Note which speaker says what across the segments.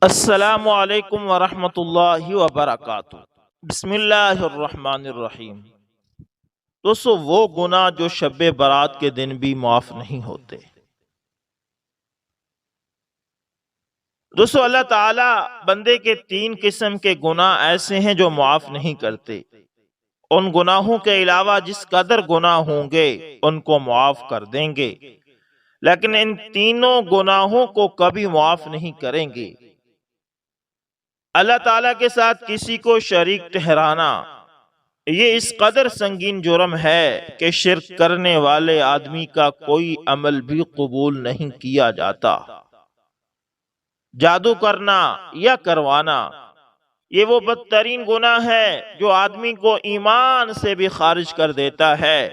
Speaker 1: السلام علیکم ورحمۃ اللہ وبرکاتہ۔ بسم اللہ الرحمن الرحیم۔ دوستو، وہ گناہ جو شب برات کے دن بھی معاف نہیں ہوتے۔ دوستو، اللہ تعالی بندے کے تین قسم کے گناہ ایسے ہیں جو معاف نہیں کرتے۔ ان گناہوں کے علاوہ جس قدر گناہ ہوں گے ان کو معاف کر دیں گے، لیکن ان تینوں گناہوں کو کبھی معاف نہیں کریں گے۔ اللہ تعالیٰ کے ساتھ کسی کو شریک ٹھہرانا یہ اس قدر سنگین جرم ہے کہ شرک کرنے والے آدمی کا کوئی عمل بھی قبول نہیں کیا جاتا۔ جادو کرنا یا کروانا یہ وہ بدترین گناہ ہے جو آدمی کو ایمان سے بھی خارج کر دیتا ہے۔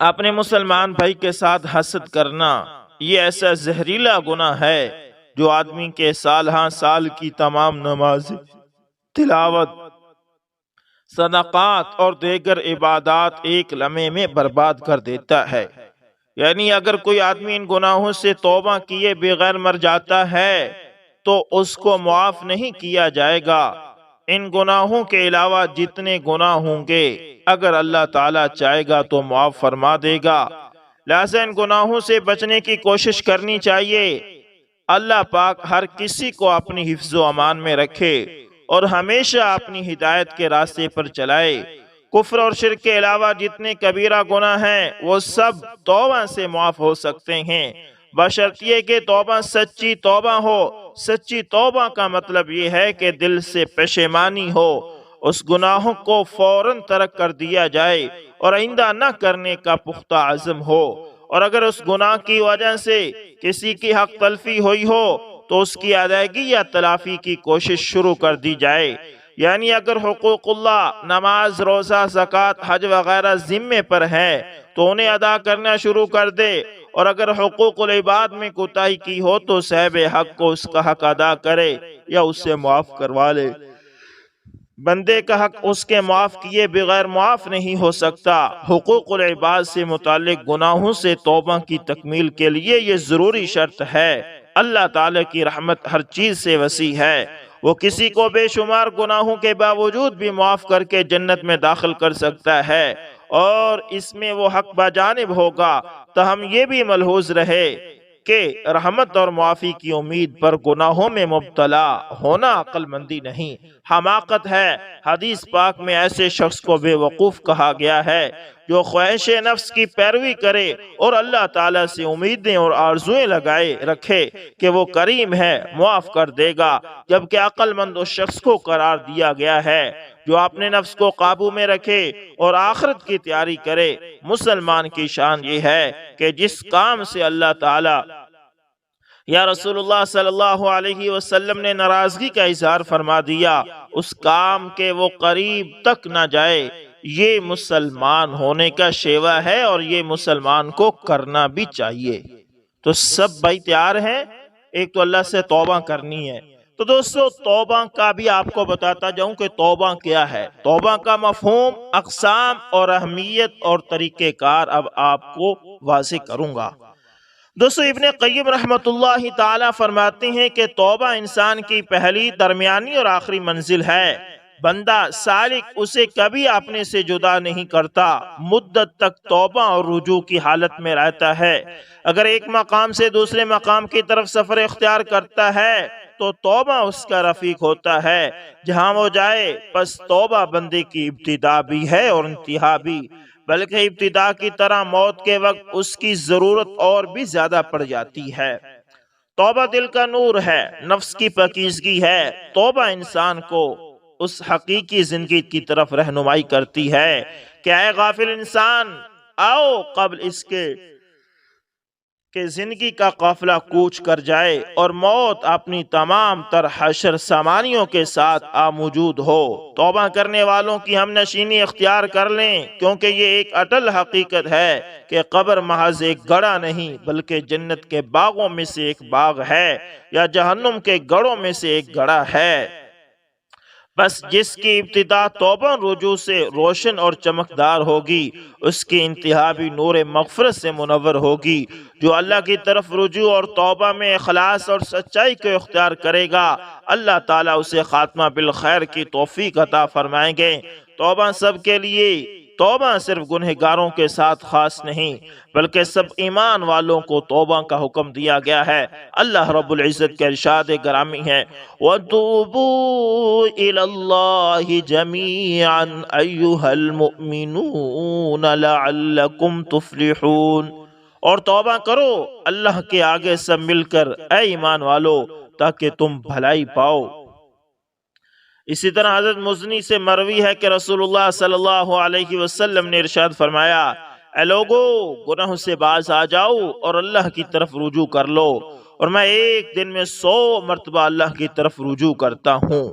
Speaker 1: اپنے مسلمان بھائی کے ساتھ حسد کرنا یہ ایسا زہریلا گناہ ہے جو آدمی کے سال ہاں سال کی تمام نماز، تلاوت، صدقات اور دیگر عبادات ایک لمحے میں برباد کر دیتا ہے۔ یعنی اگر کوئی آدمی ان گناہوں سے توبہ کیے بغیر مر جاتا ہے تو اس کو معاف نہیں کیا جائے گا۔ ان گناہوں کے علاوہ جتنے گناہ ہوں گے اگر اللہ تعالیٰ چاہے گا تو معاف فرما دے گا۔ لہذا ان گناہوں سے بچنے کی کوشش کرنی چاہیے۔ اللہ پاک ہر کسی کو اپنی حفظ و امان میں رکھے اور ہمیشہ اپنی ہدایت کے راستے پر چلائے۔ کفر اور شرک کے علاوہ جتنے کبیرہ گناہ ہیں وہ سب توبہ سے معاف ہو سکتے ہیں، بشرطیہ کہ توبہ سچی توبہ ہو۔ سچی توبہ کا مطلب یہ ہے کہ دل سے پشیمانی ہو، اس گناہوں کو فوراً ترک کر دیا جائے اور آئندہ نہ کرنے کا پختہ عزم ہو۔ اور اگر اس گناہ کی وجہ سے کسی کی حق تلفی ہوئی ہو تو اس کی ادائیگی یا تلافی کی کوشش شروع کر دی جائے۔ یعنی اگر حقوق اللہ، نماز، روزہ، زکوٰۃ، حج وغیرہ ذمے پر ہے تو انہیں ادا کرنا شروع کر دے، اور اگر حقوق العباد میں کوتاہی کی ہو تو صاحب حق کو اس کا حق ادا کرے یا اس سے معاف کروا لے۔ بندے کا حق اس کے معاف کیے بغیر معاف نہیں ہو سکتا۔ حقوق العباد سے متعلق گناہوں سے توبہ کی تکمیل کے لیے یہ ضروری شرط ہے۔ اللہ تعالیٰ کی رحمت ہر چیز سے وسیع ہے، وہ کسی کو بے شمار گناہوں کے باوجود بھی معاف کر کے جنت میں داخل کر سکتا ہے، اور اس میں وہ حق بجانب ہوگا۔ تاہم یہ بھی ملحوظ رہے کہ رحمت اور معافی کی امید پر گناہوں میں مبتلا ہونا عقل مندی نہیں، حماقت ہے۔ حدیث پاک میں ایسے شخص کو بے وقوف کہا گیا ہے جو خواہش نفس کی پیروی کرے اور اللہ تعالیٰ سے امیدیں اور آرزویں لگائے رکھے کہ وہ کریم ہے، معاف کر دے گا، جبکہ عقل مند اس شخص کو قرار دیا گیا ہے جو اپنے نفس کو قابو میں رکھے اور آخرت کی تیاری کرے۔ مسلمان کی شان یہ ہے کہ جس کام سے اللہ تعالیٰ یا رسول اللہ صلی اللہ علیہ وسلم نے ناراضگی کا اظہار فرما دیا اس کام کے وہ قریب تک نہ جائے، یہ مسلمان ہونے کا شیوا ہے اور یہ مسلمان کو کرنا بھی چاہیے۔ تو سب بھائی تیار ہیں؟ ایک تو اللہ سے توبہ کرنی ہے۔ تو دوستو، توبہ کا بھی آپ کو بتاتا جاؤں کہ توبہ کیا ہے۔ توبہ کا مفہوم، اقسام اور اہمیت اور طریقہ کار اب آپ کو واضح کروں گا۔ دوستو، ابن قیم رحمت اللہ تعالی فرماتے ہیں کہ توبہ انسان کی پہلی، درمیانی اور آخری منزل ہے۔ بندہ سالک اسے کبھی اپنے سے جدا نہیں کرتا، مدت تک توبہ اور رجوع کی حالت میں رہتا ہے۔ اگر ایک مقام سے دوسرے مقام کی طرف سفر اختیار کرتا ہے تو توبہ اس کا رفیق ہوتا ہے جہاں وہ جائے۔ پس توبہ بندے کی ابتدا بھی ہے اور انتہا بھی، بلکہ ابتدا کی طرح موت کے وقت اس کی ضرورت اور بھی زیادہ پڑ جاتی ہے۔ توبہ دل کا نور ہے، نفس کی پاکیزگی ہے۔ توبہ انسان کو اس حقیقی زندگی کی طرف رہنمائی کرتی ہے کہ اے غافل انسان، آؤ قبل اس کے کہ زندگی کا قافلہ کوچ کر جائے اور موت اپنی تمام تر حشر سامانیوں کے ساتھ موجود ہو۔ توبہ کرنے والوں کی ہم نشینی اختیار کر لیں، کیونکہ یہ ایک اٹل حقیقت ہے کہ قبر محض ایک گڑھا نہیں بلکہ جنت کے باغوں میں سے ایک باغ ہے، یا جہنم کے گڑھوں میں سے ایک گڑھا ہے۔ بس جس کی ابتدا توبہ رجوع سے روشن اور چمکدار ہوگی، اس کی انتہا بھی نور مغفرت سے منور ہوگی۔ جو اللہ کی طرف رجوع اور توبہ میں اخلاص اور سچائی کو اختیار کرے گا، اللہ تعالیٰ اسے خاتمہ بالخیر کی توفیق عطا فرمائیں گے۔ توبہ سب کے لیے، توبہ صرف گنہگاروں کے ساتھ خاص نہیں بلکہ سب ایمان والوں کو توبہ کا حکم دیا گیا ہے۔ اللہ رب العزت کا ارشاد گرامی ہے، وَتُوبُوا إِلَى اللَّهِ جَمِيعًا أَيُّهَا الْمُؤْمِنُونَ لَعَلَّكُمْ تُفْلِحُونَ، اور توبہ کرو اللہ کے آگے سب مل کر، اے ایمان والو، تاکہ تم بھلائی پاؤ۔ اسی طرح حضرت مزنی سے مروی ہے کہ رسول اللہ صلی اللہ علیہ وسلم نے ارشاد فرمایا، اے لوگو، گناہوں سے باز آ جاؤ اور اللہ کی طرف رجوع کر لو، اور میں ایک دن میں 100 مرتبہ اللہ کی طرف رجوع کرتا ہوں۔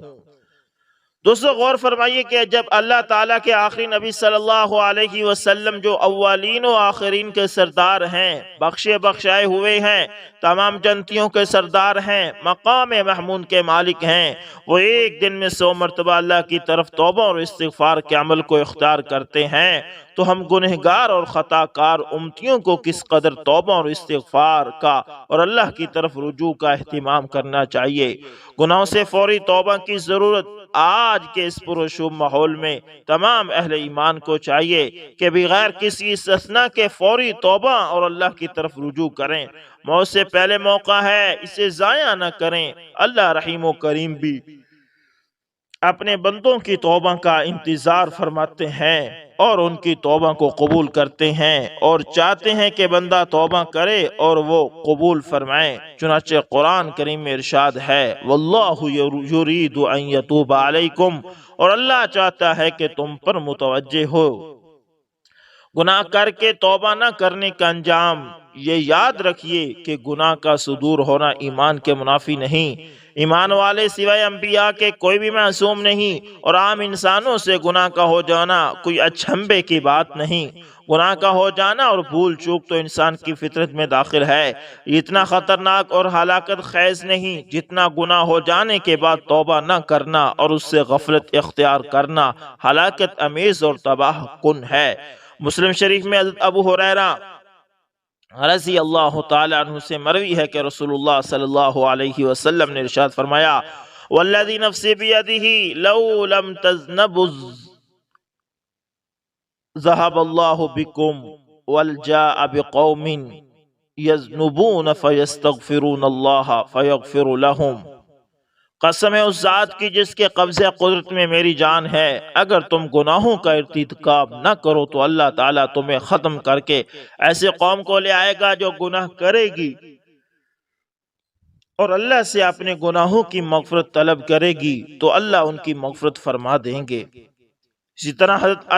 Speaker 1: دوستو غور فرمائیے کہ جب اللہ تعالیٰ کے آخری نبی صلی اللہ علیہ وسلم، جو اولین و آخرین کے سردار ہیں، بخشے بخشائے ہوئے ہیں، تمام جنتیوں کے سردار ہیں، مقام محمود کے مالک ہیں، وہ ایک دن میں 100 مرتبہ اللہ کی طرف توبہ اور استغفار کے عمل کو اختیار کرتے ہیں، تو ہم گنہگار اور خطا کار امتیوں کو کس قدر توبہ اور استغفار کا اور اللہ کی طرف رجوع کا اہتمام کرنا چاہیے۔ گناہوں سے فوری توبہ کی ضرورت آج کے اس پرشوب ماحول میں تمام اہل ایمان کو چاہیے کہ بغیر کسی استثناء کے فوری توبہ اور اللہ کی طرف رجوع کریں۔ موت سے پہلے موقع ہے، اسے ضائع نہ کریں۔ اللہ رحیم و کریم بھی اپنے بندوں کی توبہ کا انتظار فرماتے ہیں اور ان کی توبہ کو قبول کرتے ہیں، اور چاہتے ہیں کہ بندہ توبہ کرے اور وہ قبول فرمائے۔ چنانچہ قرآن کریم میں ارشاد ہے، واللہ یرید ان یتوب علیکم، اور اللہ چاہتا ہے کہ تم پر متوجہ ہو۔ گناہ کر کے توبہ نہ کرنے کا انجام یہ یاد رکھیے کہ گناہ کا صدور ہونا ایمان کے منافی نہیں۔ ایمان والے سوائے انبیاء کے کوئی بھی معصوم نہیں، اور عام انسانوں سے گناہ کا ہو جانا کوئی اچھمبے کی بات نہیں۔ گناہ کا ہو جانا اور بھول چوک تو انسان کی فطرت میں داخل ہے، اتنا خطرناک اور ہلاکت خیز نہیں جتنا گناہ ہو جانے کے بعد توبہ نہ کرنا اور اس سے غفلت اختیار کرنا ہلاکت امیز اور تباہ کن ہے۔ مسلم شریف میں حضرت ابو ہریرہ رضی اللہ تعالیٰ عنہ سے مروی ہے کہ رسول اللہ صلی اللہ علیہ وسلم نے ارشاد فرمایا، والذی نفسی بیدہ لو لم تذنبوا ذهب اللہ بکم والجاء بقوم یذنبون فیستغفرون اللہ فیغفر لهم۔ قسم ہے اس ذات کی جس کے قبضہ قدرت میں میری جان ہے، اگر تم گناہوں کا ارتکاب نہ کرو تو اللہ تعالیٰ تمہیں ختم کر کے ایسے قوم کو لے آئے گا جو گناہ کرے گی اور اللہ سے اپنے گناہوں کی مغفرت طلب کرے گی تو اللہ ان کی مغفرت فرما دیں گے۔ اسی طرح حضرت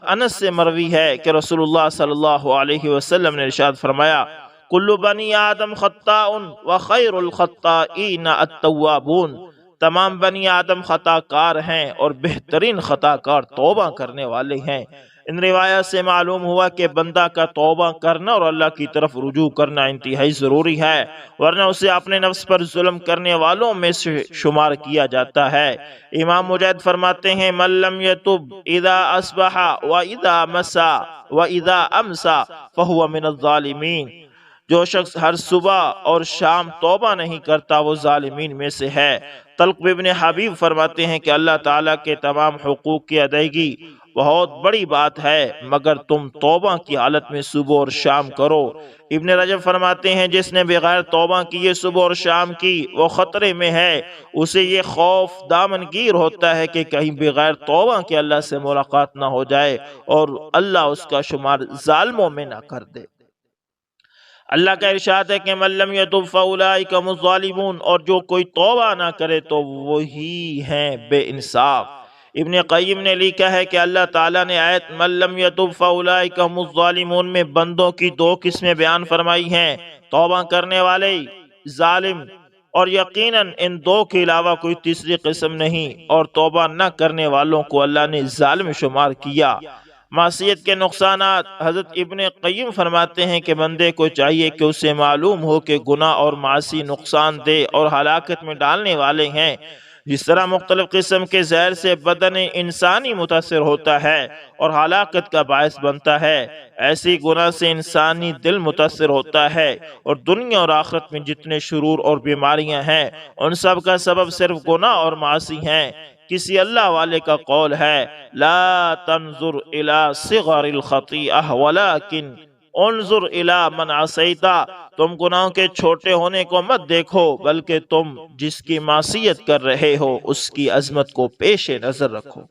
Speaker 1: انس سے مروی ہے کہ رسول اللہ صلی اللہ علیہ وسلم نے ارشاد فرمایا، کل بنی آدم خطاء وخیر الخطائین التوابون، تمام بنی آدم خطا کار ہیں اور بہترین خطا کار توبہ کرنے والے ہیں۔ ان روایات سے معلوم ہوا کہ بندہ کا توبہ کرنا اور اللہ کی طرف رجوع کرنا انتہائی ضروری ہے، ورنہ اسے اپنے نفس پر ظلم کرنے والوں میں سے شمار کیا جاتا ہے۔ امام مجاہد فرماتے ہیں، من لم یتب اذا اصبح و اذا مسا و اذا امسا فہو من الظالمین، جو شخص ہر صبح اور شام توبہ نہیں کرتا وہ ظالمین میں سے ہے۔ طلق بن حبیب فرماتے ہیں کہ اللہ تعالیٰ کے تمام حقوق کی ادائیگی بہت بڑی بات ہے، مگر تم توبہ کی حالت میں صبح اور شام کرو۔ ابن رجب فرماتے ہیں، جس نے بغیر توبہ کیے صبح اور شام کی وہ خطرے میں ہے، اسے یہ خوف دامنگیر ہوتا ہے کہ کہیں بغیر توبہ کے اللہ سے ملاقات نہ ہو جائے اور اللہ اس کا شمار ظالموں میں نہ کر دے۔ اللہ کا ارشاد ہے کہ من لم یتب فاولئک هم الظالمون، اور جو کوئی توبہ نہ کرے تو وہی ہیں بے انصاف۔ ابن قیم نے لکھا ہے کہ اللہ تعالیٰ نے آیت من لم یتب فاولئک هم الظالمون میں بندوں کی دو قسمیں بیان فرمائی ہیں، توبہ کرنے والے، ظالم، اور یقیناً ان دو کے علاوہ کوئی تیسری قسم نہیں، اور توبہ نہ کرنے والوں کو اللہ نے ظالم شمار کیا۔ معصیت کے نقصانات، حضرت ابن قیم فرماتے ہیں کہ بندے کو چاہیے کہ اسے معلوم ہو کہ گناہ اور معاصی نقصان دہ اور ہلاکت میں ڈالنے والے ہیں، جس طرح مختلف قسم کے زہر سے بدن انسانی متاثر ہوتا ہے اور ہلاکت کا باعث بنتا ہے، ایسی گناہ سے انسانی دل متاثر ہوتا ہے، اور دنیا اور آخرت میں جتنے شرور اور بیماریاں ہیں ان سب کا سبب صرف گناہ اور معاصی ہیں۔ کسی اللہ والے کا قول ہے، لا تنظر الى صغر الخطیئہ ولکن انظر الی من عصیتا، تم گناہوں کے چھوٹے ہونے کو مت دیکھو بلکہ تم جس کی معصیت کر رہے ہو اس کی عظمت کو پیش نظر رکھو۔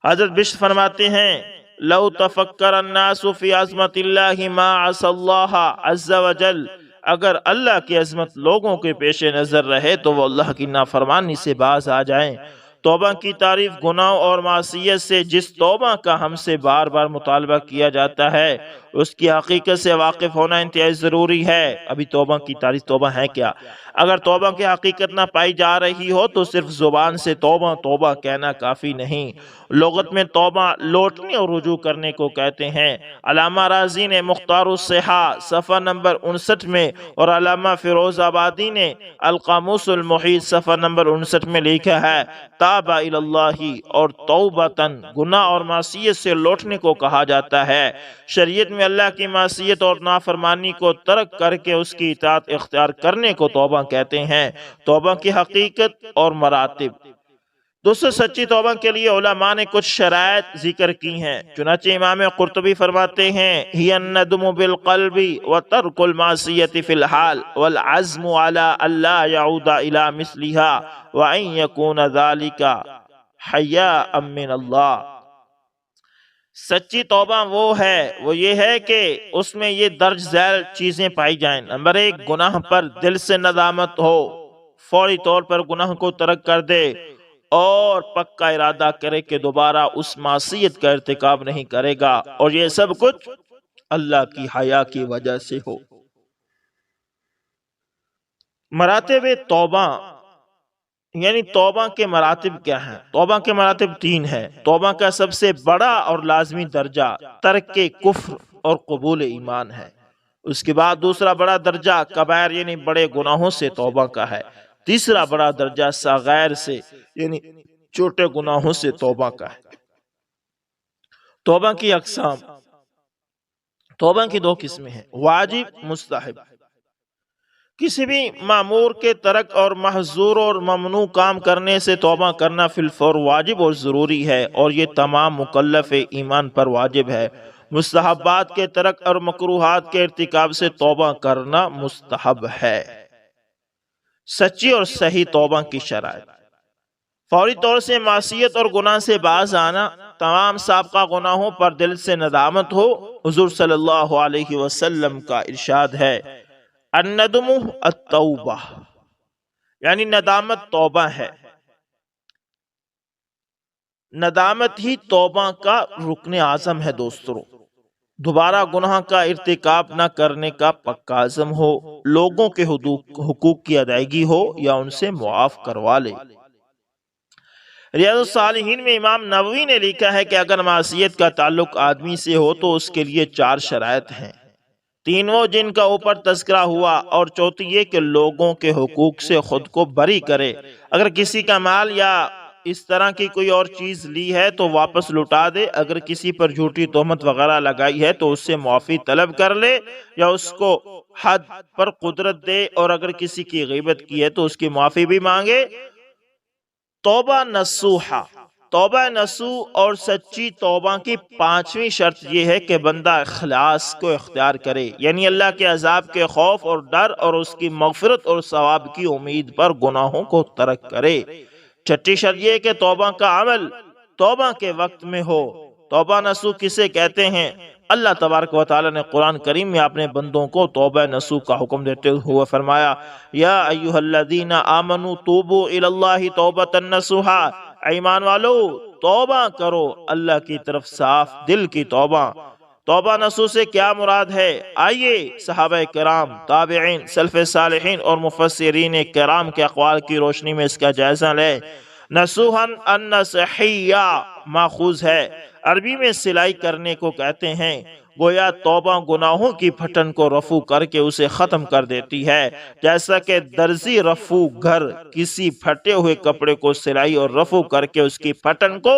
Speaker 1: حضرت بشر فرماتے ہیں، لو تفکر الناس فی عظمت اللہ ما عصى اللہ عز وجل، اگر اللہ کی عظمت لوگوں کے پیش نظر رہے تو وہ اللہ کی نافرمانی سے باز آ جائیں۔ توبہ کی تعریف گناہ اور معصیت سے جس توبہ کا ہم سے بار بار مطالبہ کیا جاتا ہے اس کی حقیقت سے واقف ہونا انتہائی ضروری ہے۔ ابھی توبہ کی تعریف، توبہ ہے کیا؟ اگر توبہ کی حقیقت نہ پائی جا رہی ہو تو صرف زبان سے توبہ توبہ کہنا کافی نہیں۔ لغت میں توبہ لوٹنے اور رجوع کرنے کو کہتے ہیں۔ علامہ رازی نے مختار الصحاح صفحہ نمبر 59 میں اور علامہ فیروز آبادی نے القاموس المحیط صفحہ نمبر 59 میں لکھا ہے، تاب الی اللہ، اور توبتاً گناہ اور معصیت سے لوٹنے کو کہا جاتا ہے۔ شریعت میں اللہ کی معصیت اور نافرمانی کو ترک کر کے اس کی اطاعت اختیار کرنے کو توبہ کہتے ہیں۔ توبہ کی حقیقت اور مراتب۔ دوستو، سچی توبہ کے لیے علماء نے کچھ شرائط ذکر کی ہیں۔ چنانچہ امام قرطبی فرماتے ہیں، ہی الندم بالقلب وترک المعصیت فی الحال والعزم علی الا یعود الی مثلها وان یکون ذلک حیاء من اللہ۔ سچی توبہ وہ یہ ہے کہ اس میں یہ درج ذیل چیزیں پائی جائیں۔ نمبر 1، گناہ پر دل سے ندامت ہو، فوری طور پر گناہ کو ترک کر دے اور پکا ارادہ کرے کہ دوبارہ اس معصیت کا ارتکاب نہیں کرے گا، اور یہ سب کچھ اللہ کی حیا کی وجہ سے ہو۔ مراتب توبہ، یعنی توبہ کے مراتب کیا ہیں؟ توبہ کے مراتب 3 ہیں۔ توبہ کا سب سے بڑا اور لازمی درجہ ترک کفر اور قبول ایمان ہے۔ اس کے بعد دوسرا بڑا درجہ کبائر یعنی بڑے گناہوں سے توبہ کا ہے۔ تیسرا بڑا درجہ صغائر سے یعنی چھوٹے گناہوں سے توبہ کا ہے۔ توبہ کی اقسام۔ توبہ کی 2 قسمیں ہیں، واجب، مستحب۔ کسی بھی مامور کے ترک اور محظور اور ممنوع کام کرنے سے توبہ کرنا فی الفور واجب اور ضروری ہے، اور یہ تمام مکلف ایمان پر واجب ہے۔ مستحبات کے ترک اور مکروہات کے ارتکاب سے توبہ کرنا مستحب ہے۔ سچی اور صحیح توبہ کی شرائط۔ فوری طور سے معصیت اور گناہ سے باز آنا، تمام سابقہ گناہوں پر دل سے ندامت ہو۔ حضور صلی اللہ علیہ وسلم کا ارشاد ہے، الندم التوبہ، یعنی ندامت توبہ ہے۔ ندامت ہی توبہ کا رکن اعظم ہے۔ دوستو، دوبارہ گناہ کا ارتکاب نہ کرنے کا پکا عزم ہو، لوگوں کے حقوق کی ادائیگی ہو یا ان سے معاف کروا لے۔ ریاض الصالحین میں امام نووی نے لکھا ہے کہ اگر معصیت کا تعلق آدمی سے ہو تو اس کے لیے 4 شرائط ہیں۔ 3 وہ جن کا اوپر تذکرہ ہوا، اور چوتھی یہ کہ لوگوں کے حقوق سے خود کو بری کرے۔ اگر کسی کا مال یا اس طرح کی کوئی اور چیز لی ہے تو واپس لوٹا دے، اگر کسی پر جھوٹی تہمت وغیرہ لگائی ہے تو اس سے معافی طلب کر لے یا اس کو حد پر قدرت دے، اور اگر کسی کی غیبت کی ہے تو اس کی معافی بھی مانگے۔ توبہ نصوحہ، توبہ نصوح اور سچی توبہ کی 5ویں شرط یہ ہے کہ بندہ اخلاص کو اختیار کرے، یعنی اللہ کے عذاب کے خوف اور ڈر اور اس کی مغفرت اور ثواب کی امید پر گناہوں کو ترک کرے۔ 6ٹھی شرط یہ ہے کہ توبہ کا عمل توبہ کے وقت میں ہو۔ توبہ نصوح کسے کہتے ہیں؟ اللہ تبارک و تعالی نے قرآن کریم میں اپنے بندوں کو توبہ نصوح کا حکم دیتے ہوئے فرمایا، یا ایھا الذین آمنوا توبوا الی اللہ توبۃ نصوحا، ایمان والو توبہ کرو اللہ کی طرف صاف دل کی توبہ۔ توبہ نصوح سے کیا مراد ہے؟ آئیے صحابہ کرام، تابعین، سلف صالحین اور مفسرین کرام کے اقوال کی روشنی میں اس کا جائزہ لیں۔ نصوحاً النصحیہ ماخوذ ہے عربی میں سلائی کرنے کو کہتے ہیں۔ گویا توبہ گناہوں کی پھٹن کو رفع کر کے اسے ختم کر دیتی ہے، جیسا کہ درزی رفع گھر کسی پھٹے ہوئے کپڑے کو سلائی اور رفع کر کے اس کی پھٹن کو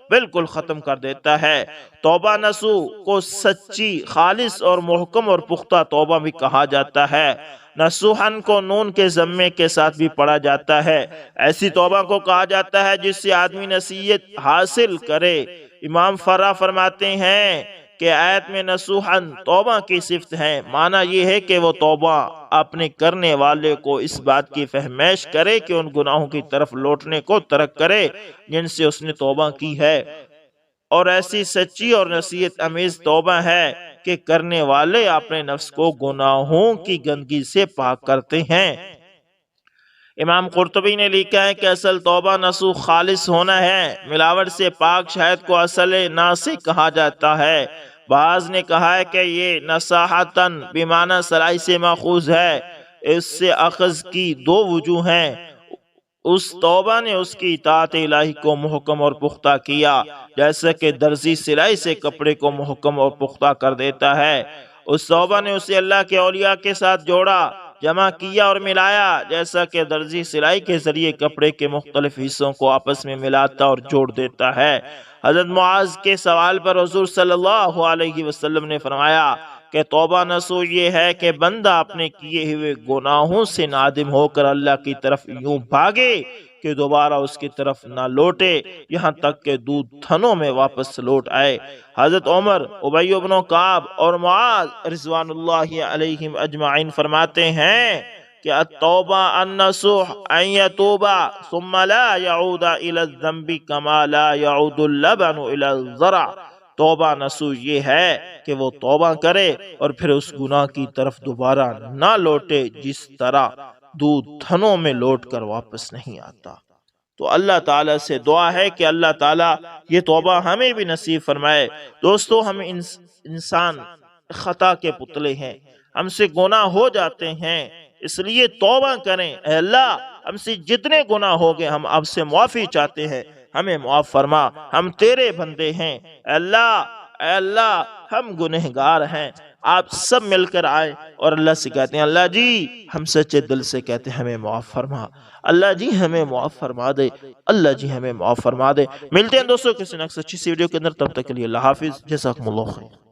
Speaker 1: بالکل ختم کر دیتا ہے۔ توبہ نصوح کو سچی، خالص اور محکم اور پختہ توبہ بھی کہا جاتا ہے۔ نصوحن کو نون کے ضمے کے ساتھ بھی پڑھا جاتا ہے۔ ایسی توبہ کو کہا جاتا ہے جس سے آدمی نصیحت حاصل کرے۔ امام فرا فرماتے ہیں کہ آیت میں نصوحن توبہ کی صفت ہے، معنی یہ ہے کہ وہ توبہ اپنے کرنے والے کو اس بات کی فہمائش کرے کہ ان گناہوں کی طرف لوٹنے کو ترک کرے جن سے اس نے توبہ کی ہے، اور ایسی سچی اور نصیحت امیز توبہ ہے کہ کرنے والے اپنے نفس کو گناہوں کی گندگی سے پاک کرتے ہیں۔ امام قرطبی نے لکھا ہے کہ اصل توبہ نصوح خالص ہونا ہے۔ ملاوٹ سے پاک شہد کو اصل ناصح کہا جاتا ہے۔ بعض نے کہا ہے کہ یہ نصاحتن بمعنی سلائی سے ماخوذ ہے۔ اس سے اخذ کی دو وجوہ ہیں۔ اس توبہ نے اس کی اطاعت الہی کو محکم اور پختہ کیا، جیسا کہ درزی سلائی سے کپڑے کو محکم اور پختہ کر دیتا ہے۔ اس توبہ نے اسے اللہ کے اولیاء کے ساتھ جوڑا، جمع کیا اور ملایا، جیسا کہ درزی سلائی کے ذریعے کپڑے کے مختلف حصوں کو آپس میں ملاتا اور جوڑ دیتا ہے۔ حضرت معاذ کے سوال پر حضور صلی اللہ علیہ وسلم نے فرمایا کہ توبہ نصوح یہ ہے کہ بندہ اپنے کیے ہوئے گناہوں سے نادم ہو کر اللہ کی طرف یوں بھاگے کہ دوبارہ اس کی طرف نہ لوٹے یہاں تک کہ دودھ تھنوں میں واپس لوٹ آئے۔ حضرت عمر، ابی بن کعب اور معاذ رضوان اللہ علیہم اجمعین فرماتے ہیں کہ التوبہ النصوح ان یتوب ثم لا یعود الى الذنب کما لا یعود اللبن الى الزرع۔ توبہ نصوح یہ ہے کہ وہ توبہ کرے اور پھر اس گناہ کی طرف دوبارہ نہ لوٹے جس طرح دودھ تھنوں میں لوٹ کر واپس نہیں آتا۔ تو اللہ تعالیٰ سے دعا ہے کہ اللہ تعالیٰ یہ توبہ ہمیں بھی نصیب فرمائے۔ دوستو، ہم انسان خطا کے پتلے ہیں، ہم سے گناہ ہو جاتے ہیں، اس لیے توبہ کریں۔ اے اللہ، ہم سے جتنے گناہ ہو گئے ہم آپ سے معافی چاہتے ہیں، ہمیں معاف فرما، ہم تیرے بندے ہیں۔ اے اللہ ہم گنہگار ہیں۔ آپ سب مل کر آئے اور اللہ سے کہتے ہیں اللہ جی، ہم سچے دل سے کہتے ہیں ہمیں معاف فرما، اللہ جی ہمیں معاف فرما دے، اللہ جی ہمیں معاف فرما دے۔ ملتے ہیں دوستوں کسی نیکسٹ اچھی سی ویڈیو کے اندر، تب تک کے لیے اللہ حافظ، جزاکم اللہ خیر۔